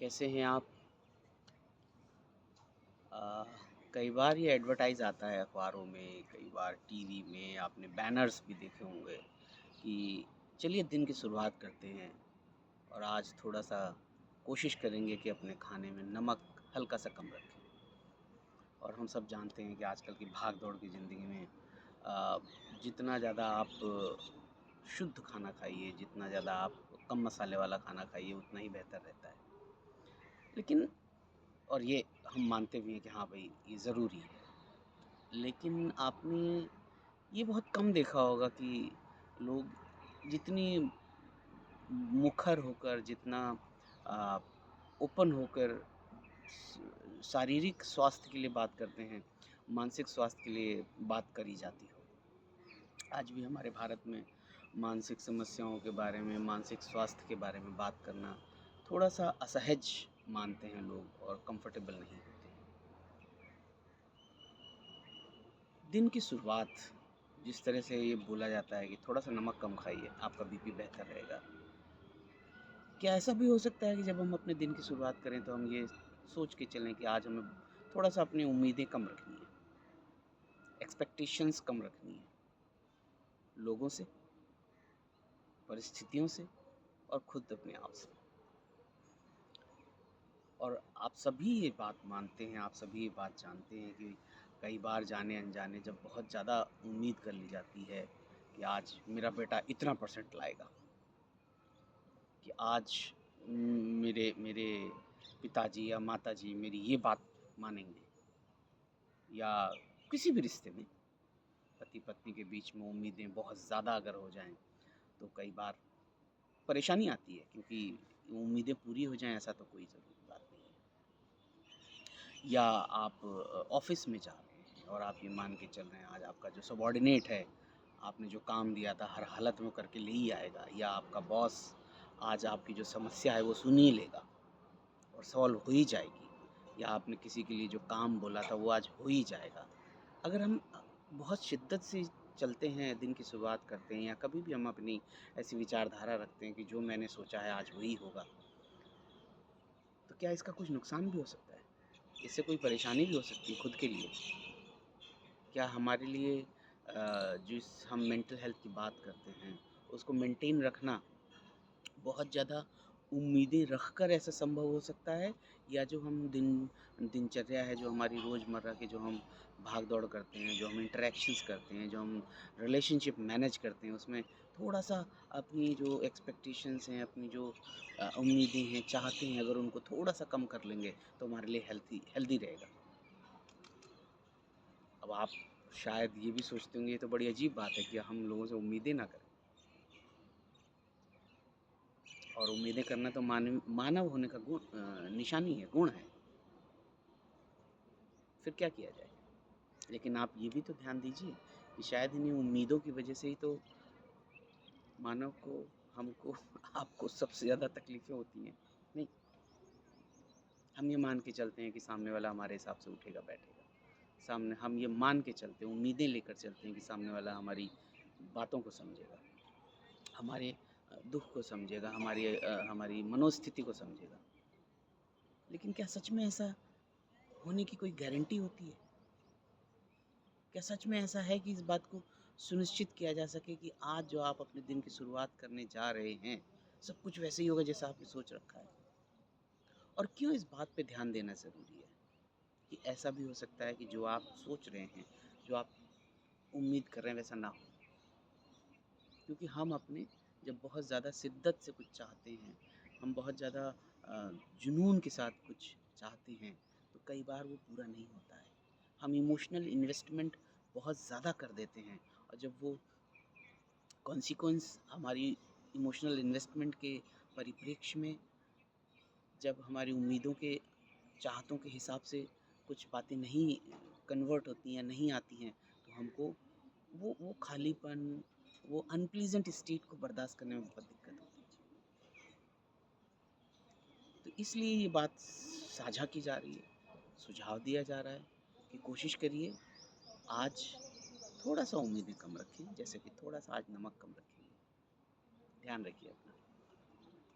कैसे हैं आप? अ, कई बार ये एडवर्टाइज़ आता है अखबारों में, कई बार टीवी में, आपने बैनर्स भी देखे होंगे कि चलिए दिन की शुरुआत करते हैं और आज थोड़ा-सा कोशिश करेंगे कि अपने खाने में नमक हल्का-सा कम रखें। और हम सब जानते हैं कि आजकल की भाग-दौड़ की ज़िंदगी में अ, जितना ज़्यादा आप शुद्ध खाना खाइए, जितना ज़्यादा आप कम मसाले वाला खाना खाइए, उतना ही बेहतर रहता है। लेकिन और ये हम मानते भी हैं कि हाँ भाई, ये ज़रूरी है। लेकिन आपने ये बहुत कम देखा होगा कि लोग जितनी मुखर होकर, जितना अ, ओपन होकर शारीरिक स्वास्थ्य के लिए बात करते हैं, मानसिक स्वास्थ्य के लिए बात करी जाती हो। आज भी हमारे भारत में मानसिक समस्याओं के बारे में, मानसिक स्वास्थ्य के बारे में बात करना थोड़ा-सा असहज मानते हैं लोग और कंफर्टेबल नहीं होते हैं। दिन की शुरुआत जिस तरह से ये बोला जाता है कि थोड़ा-सा नमक कम खाइए, आपका बीपी बेहतर रहेगा। क्या ऐसा भी हो सकता है कि जब हम अपने दिन की शुरुआत करें तो हम ये सोच के चलें कि आज हमें थोड़ा-सा अपनी उम्मीदें कम रखनी है, एक्सपेक्टेशंस कम रखनी है, लोगों से, परिस्थितियों से और खुद अपने आप से। और आप सभी ये बात मानते हैं, आप सभी ये बात जानते हैं कि कई बार जाने-अनजाने जब बहुत ज़्यादा उम्मीद कर ली जाती है कि आज मेरा बेटा इतना परसेंट लाएगा, कि आज मेरे मेरे पिताजी या माताजी मेरी ये बात मानेंगे, या किसी भी रिश्ते में पति-पत्नी के बीच में उम्मीदें बहुत ज़्यादा अगर हो जाएँ, तो कई बार परेशानी आती है, क्योंकि उम्मीदें पूरी हो जाएँ ऐसा तो कोई ज़रूरी बात नहीं है। या आप ऑफ़िस में जा रहे हैं और आप ये मान के चल रहे हैं आज आपका जो सबॉर्डिनेट है, आपने जो काम दिया था हर हालत में वो करके ले ही आएगा, या आपका बॉस आज आपकी जो समस्या है वो सुन ही लेगा और सॉल्व हो ही जाएगी, या आपने किसी के लिए जो काम बोला था वो आज हो ही जाएगा। अगर हम बहुत शिद्दत से चलते हैं, दिन की शुरुआत करते हैं, या कभी भी हम अपनी ऐसी विचारधारा रखते हैं कि जो मैंने सोचा है आज वही होगा, तो क्या इसका कुछ नुकसान भी हो सकता है? इससे कोई परेशानी भी हो सकती है खुद के लिए? क्या हमारे लिए जिस हम मेंटल हेल्थ की बात करते हैं, उसको मेंटेन रखना बहुत ज़्यादा उम्मीदें रखकर ऐसा संभव हो सकता है, या जो हम दिनचर्या है, जो हमारी रोज़मर्रा के जो हम भाग-दौड़ करते हैं, जो हम इंटरैक्शंस करते हैं, जो हम रिलेशनशिप मैनेज करते हैं, उसमें थोड़ा-सा अपनी जो एक्सपेक्टेशंस हैं, अपनी जो उम्मीदें हैं, चाहते हैं, अगर उनको थोड़ा-सा कम कर लेंगे, तो हमारे लिए हेल्थी हेल्दी रहेगा। अब आप शायद ये भी सोचते होंगे, ये तो बड़ी अजीब बात है कि हम लोगों से उम्मीदें ना करें, और उम्मीदें करना तो मानव होने का निशानी है, गुण है। फिर क्या किया जाए? लेकिन आप ये भी तो ध्यान दीजिए कि शायद इन्हीं उम्मीदों की वजह से ही तो मानव को, हमको, आपको सबसे ज़्यादा तकलीफ़ें होती हैं, नहीं? हम ये मान के चलते हैं कि सामने वाला हमारे हिसाब से उठेगा, बैठेगा। सामने हम ये मान के चलते हैं, उम्मीदें लेकर चलते हैं कि सामने वाला हमारी बातों को समझेगा, हमारे दुःख को समझेगा, हमारी मनोस्थिति को समझेगा। लेकिन क्या सच में ऐसा होने की कोई गारंटी होती है? क्या सच में ऐसा है कि इस बात को सुनिश्चित किया जा सके कि आज जो आप अपने दिन की शुरुआत करने जा रहे हैं, सब कुछ वैसे ही होगा जैसा आपने सोच रखा है? और क्यों इस बात पे ध्यान देना ज़रूरी है कि ऐसा भी हो सकता है कि जो आप सोच रहे हैं, जो आप उम्मीद कर रहे हैं, वैसा ना हो? क्योंकि हम अपने जब बहुत ज़्यादा शिद्दत से कुछ चाहते हैं, हम बहुत ज़्यादा जुनून के साथ कुछ चाहते हैं, तो कई बार वो पूरा नहीं होता है। हम इमोशनल इन्वेस्टमेंट बहुत ज़्यादा कर देते हैं, और जब वो कॉन्सिक्वेंस हमारी इमोशनल इन्वेस्टमेंट के परिप्रेक्ष्य में, जब हमारी उम्मीदों के, चाहतों के हिसाब से कुछ बातें नहीं कन्वर्ट होती हैं, नहीं आती हैं, तो हमको वो खालीपन, वो अनप्लीज़ेंट स्टेट को बर्दाश्त करने में बहुत दिक्कत होती है। तो इसलिए ये बात साझा की जा रही है, सुझाव दिया जा रहा है कि कोशिश करिए आज थोड़ा-सा उम्मीदें कम रखें, जैसे कि थोड़ा-सा आज नमक कम रखेंगे। ध्यान रखिए अपना।